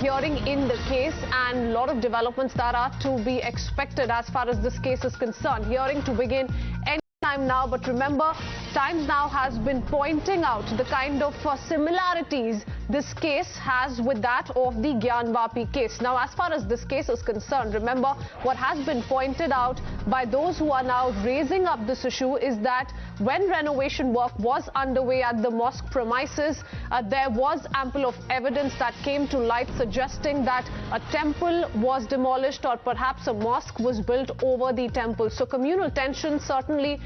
hearing in the case, and a lot of developments that are to be expected as far as this case is concerned. Hearing to begin any time now, but remember, Times Now has been pointing out the kind of similarities this case has with that of the Gyanvapi case. Now, as far as this case is concerned, remember what has been pointed out by those who are now raising up this issue is that when renovation work was underway at the mosque premises, there was ample of evidence that came to light suggesting that a temple was demolished or perhaps a mosque was built over the temple. So communal tension certainly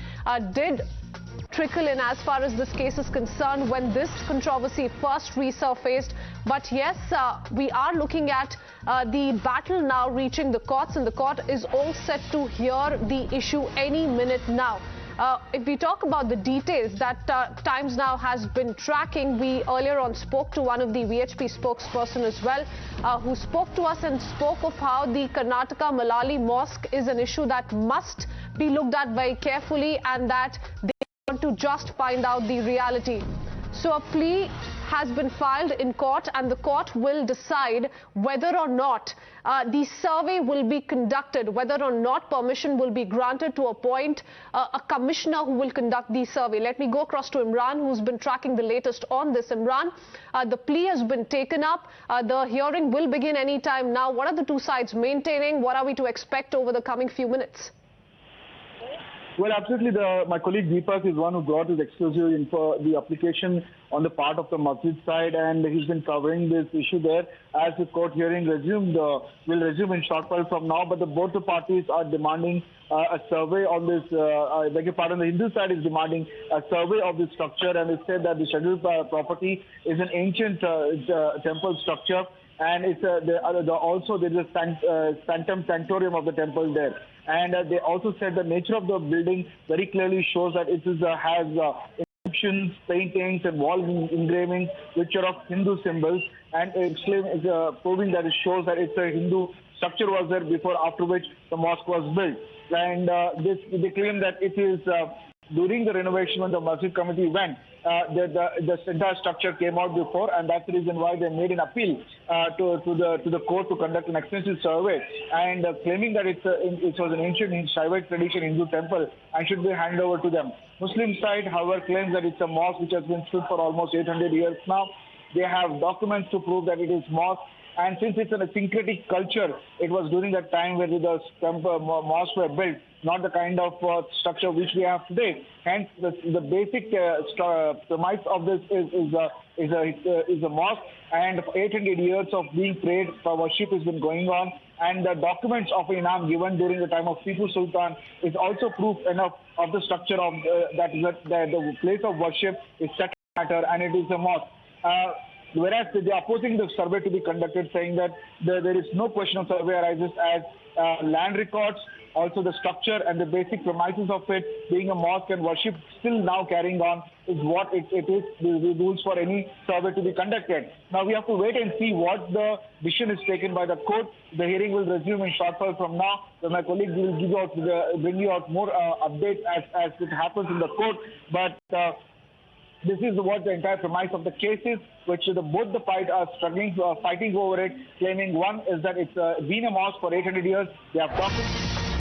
did trickle in as far as this case is concerned when this controversy first resurfaced. But yes, we are looking at the battle now reaching the courts, and the court is all set to hear the issue any minute now. If we talk about the details that Times Now has been tracking, we earlier on spoke to one of the VHP spokesperson as well, who spoke to us and spoke of how the Karnataka Malali Mosque is an issue that must be looked at very carefully, and that they want to just find out the reality. So a plea has been filed in court, and the court will decide whether or not the survey will be conducted, whether or not permission will be granted to appoint a commissioner who will conduct the survey. Let me go across to Imran, who's been tracking the latest on this. Imran, the plea has been taken up. The hearing will begin any time now. What are the two sides maintaining? What are we to expect over the coming few minutes? Well, absolutely. My colleague Deepak is one who brought his exclusive info, the application on the part of the masjid side, and he's been covering this issue there. As the court hearing resumed, will resume in short while from now. But both the parties are demanding a survey on this. I beg your pardon, the Hindu side is demanding a survey of this structure, and it said that the scheduled property is an ancient temple structure, and it's also there is a sanctum sanctorium of the temple there. And they also said the nature of the building very clearly shows that it has inscriptions, paintings, and wall engravings which are of Hindu symbols, and it's proving that it shows that it's a Hindu structure was there before, after which the mosque was built. And they claim that it is during the renovation when the masjid committee went, the entire structure came out before, and that's the reason why they made an appeal to the court to conduct an extensive survey, and claiming that it was an ancient Shaivite tradition Hindu temple and should be handed over to them. Muslim side, however, claims that it's a mosque which has been stood for almost 800 years now. They have documents to prove that it is mosque. And since it's a syncretic culture, it was during that time where the mosques were built, not the kind of structure which we have today. Hence, the basic premise of this is a mosque, and 800 years of being prayed for worship has been going on. And the documents of Inam given during the time of Tipu Sultan is also proof enough of the structure of that the place of worship is sacred matter, and it is a mosque. Whereas they are opposing the survey to be conducted, saying that there is no question of survey arises as land records, also the structure and the basic premises of it being a mosque and worship still now carrying on is what it is, the rules for any survey to be conducted. Now we have to wait and see what the decision is taken by the court. The hearing will resume in short while from now, where my colleague will bring you out more updates as it happens in the court. But this is what the entire premise of the case is, which both the fight are fighting over it, claiming one is that it's been a mosque for 800 years. They have documents.